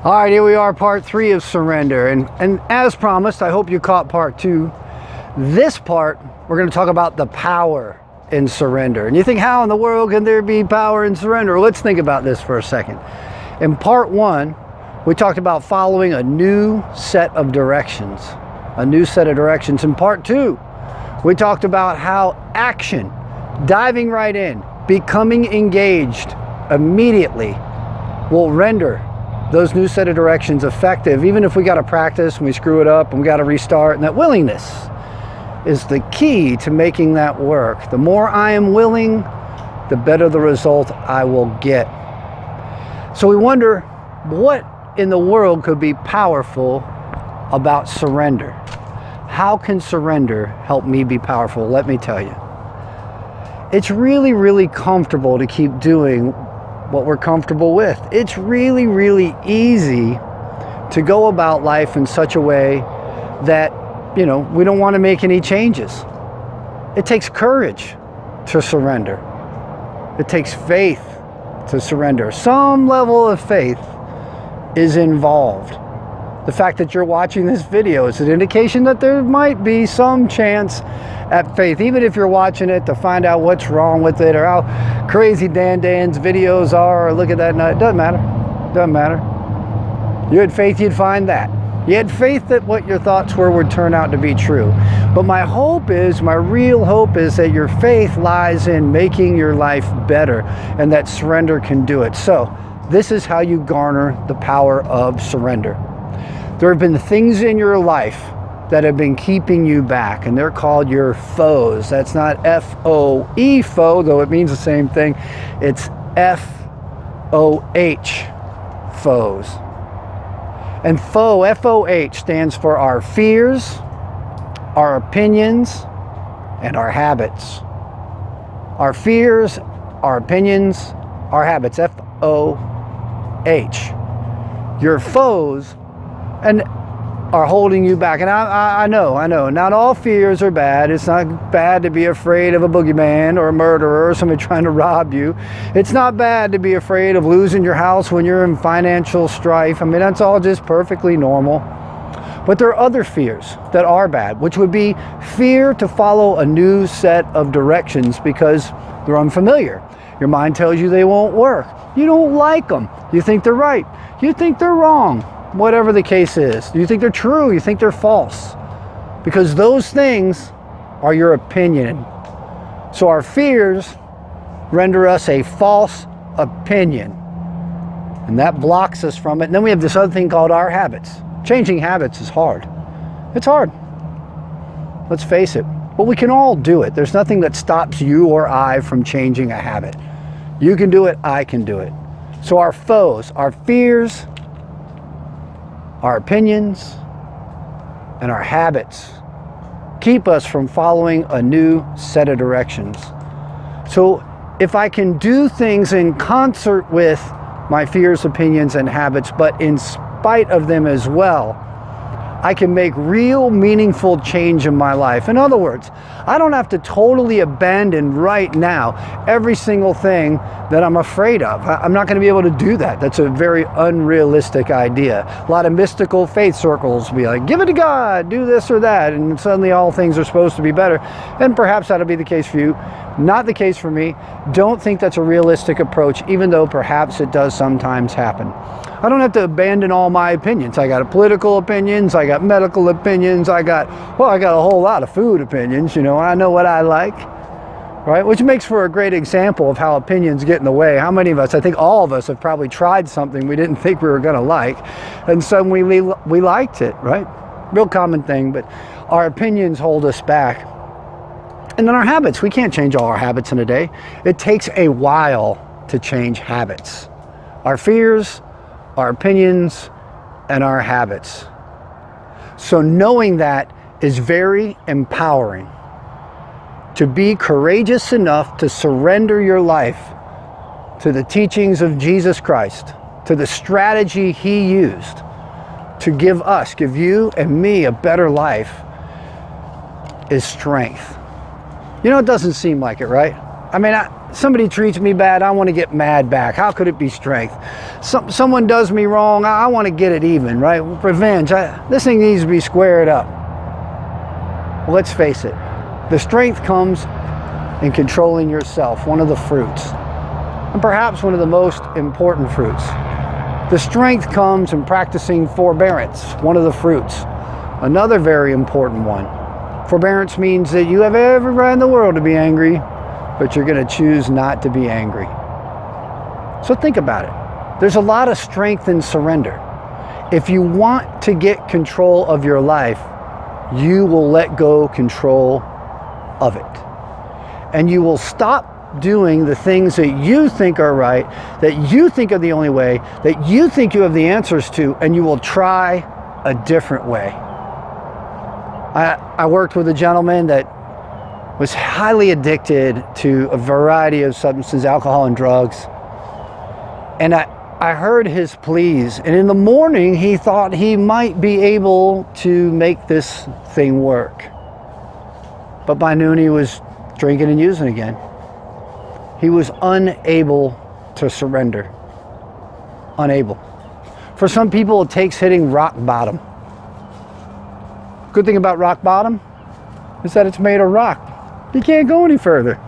All right, here we are, part 3 of surrender. And as promised, I hope you caught part 2. This part, we're going to talk about the power in surrender. And you think, how in the world can there be power in surrender? Well, let's think about this for a second. In part 1, we talked about following a new set of directions. A new set of directions. In part 2, we talked about how action, diving right in, becoming engaged immediately, will render those new set of directions effective, even if we got to practice and we screw it up and we got to restart. And that willingness is the key to making that work. The more I am willing, the better the result I will get. So we wonder, what in the world could be powerful about surrender? How can surrender help me be powerful? Let me tell you. It's really, really comfortable to keep doing what we're comfortable with. It's really, really easy to go about life in such a way that, we don't want to make any changes. It takes courage to surrender. It takes faith to surrender. Some level of faith is involved. The fact that you're watching this video is an indication that there might be some chance at faith, even if you're watching it to find out what's wrong with it or how crazy Dan's videos are, or look at that. No, it doesn't matter. Doesn't matter. You had faith, you'd find that. You had faith that what your thoughts were would turn out to be true. But my real hope is that your faith lies in making your life better, and that surrender can do it. So this is how you garner the power of surrender. There have been things in your life that have been keeping you back, and they're called your foes. That's not F-O-E, foe, though it means the same thing. It's F-O-H, foes. And foe, F-O-H, stands for our fears, our opinions, and our habits. Our fears, our opinions, our habits, F-O-H. Your foes and are holding you back. And I know, not all fears are bad. It's not bad to be afraid of a boogeyman or a murderer or somebody trying to rob you. It's not bad to be afraid of losing your house when you're in financial strife. That's all just perfectly normal. But there are other fears that are bad, which would be fear to follow a new set of directions because they're unfamiliar. Your mind tells you they won't work. You don't like them. You think they're right. You think they're wrong. Whatever the case is. Do you think they're true? You think they're false? Because those things are your opinion. So our fears render us a false opinion. And that blocks us from it. And then we have this other thing called our habits. Changing habits is hard. It's hard. Let's face it. But we can all do it. There's nothing that stops you or I from changing a habit. You can do it. I can do it. So our foes, our fears, our opinions, and our habits keep us from following a new set of directions. So if I can do things in concert with my fears, opinions, and habits, but in spite of them as well, I can make real meaningful change in my life. In other words, I don't have to totally abandon right now every single thing that I'm afraid of. I'm not going to be able to do that. That's a very unrealistic idea. A lot of mystical faith circles will be like, give it to God, do this or that, and suddenly all things are supposed to be better. And perhaps that'll be the case for you. Not the case for me. Don't think that's a realistic approach, even though perhaps it does sometimes happen. I don't have to abandon all my opinions. I got political opinions, I got medical opinions, I got a whole lot of food opinions, I know what I like, right? Which makes for a great example of how opinions get in the way. How many of us, I think all of us, have probably tried something we didn't think we were going to like, and suddenly we liked it, right? Real common thing, but our opinions hold us back. And then our habits, we can't change all our habits in a day. It takes a while to change habits. Our fears, our opinions, and our habits. So knowing that is very empowering. To be courageous enough to surrender your life to the teachings of Jesus Christ, to the strategy He used to give you and me a better life, is strength. It doesn't seem like it, right? somebody treats me bad, I want to get mad back. How could it be strength? Someone does me wrong, I want to get it even, right? Revenge. This thing needs to be squared up. Well, let's face it. The strength comes in controlling yourself, one of the fruits, and perhaps one of the most important fruits. The strength comes in practicing forbearance, one of the fruits, another very important one. Forbearance means that you have every right in the world to be angry, but you're going to choose not to be angry. So think about it. There's a lot of strength in surrender. If you want to get control of your life, you will let go control of it. And you will stop doing the things that you think are right, that you think are the only way, that you think you have the answers to, and you will try a different way. I worked with a gentleman that was highly addicted to a variety of substances, alcohol and drugs. And I heard his pleas, and in the morning he thought he might be able to make this thing work. But by noon he was drinking and using again. He was unable to surrender. Unable. For some people it takes hitting rock bottom. Good thing about rock bottom is that it's made of rock. You can't go any further.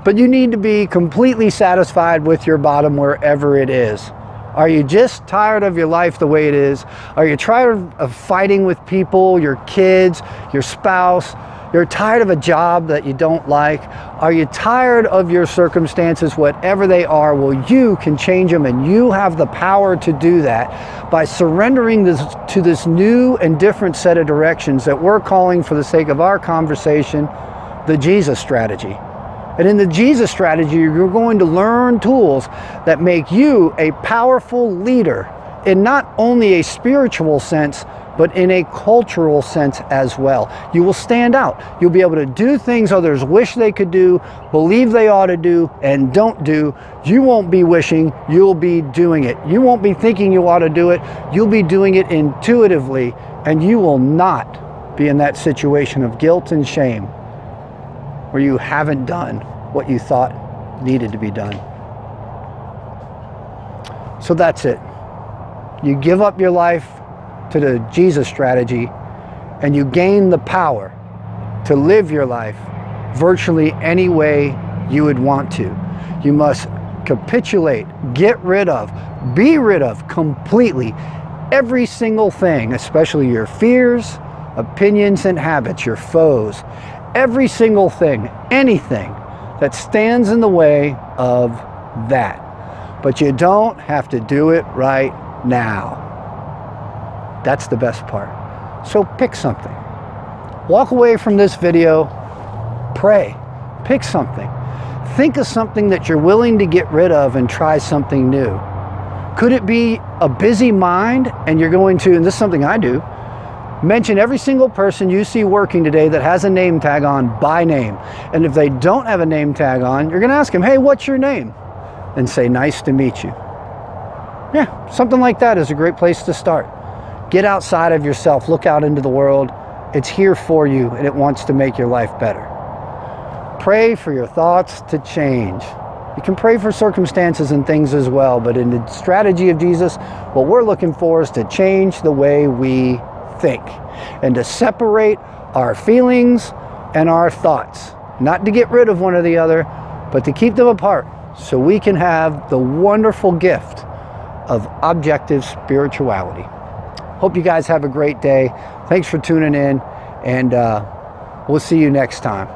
But you need to be completely satisfied with your bottom wherever it is. Are you just tired of your life the way it is? Are you tired of fighting with people, your kids, your spouse? You're tired of a job that you don't like? Are you tired of your circumstances, whatever they are? Well, you can change them, and you have the power to do that by surrendering to this new and different set of directions that we're calling, for the sake of our conversation, the Jesus strategy. And in the Jesus strategy, you're going to learn tools that make you a powerful leader in not only a spiritual sense, but in a cultural sense as well. You will stand out. You'll be able to do things others wish they could do, believe they ought to do, and don't do. You won't be wishing, you'll be doing it. You won't be thinking you ought to do it, you'll be doing it intuitively, and you will not be in that situation of guilt and shame where you haven't done what you thought needed to be done. So that's it. You give up your life to the Jesus strategy, and you gain the power to live your life virtually any way you would want to. You must capitulate, get rid of, be rid of completely every single thing, especially your fears, opinions, and habits, your foes. Every single thing, anything that stands in the way of that. But you don't have to do it right now. That's the best part. So pick something. Walk away from this video, pray, pick something. Think of something that you're willing to get rid of and try something new. Could it be a busy mind, and you're going to, and this is something I do, mention every single person you see working today that has a name tag on by name. And if they don't have a name tag on, you're going to ask them, hey, what's your name? And say, nice to meet you. Yeah, something like that is a great place to start. Get outside of yourself, look out into the world. It's here for you, and it wants to make your life better. Pray for your thoughts to change. You can pray for circumstances and things as well, but in the strategy of Jesus, what we're looking for is to change the way we think and to separate our feelings and our thoughts. Not to get rid of one or the other, but to keep them apart so we can have the wonderful gift of objective spirituality. Hope you guys have a great day. Thanks for tuning in, and we'll see you next time.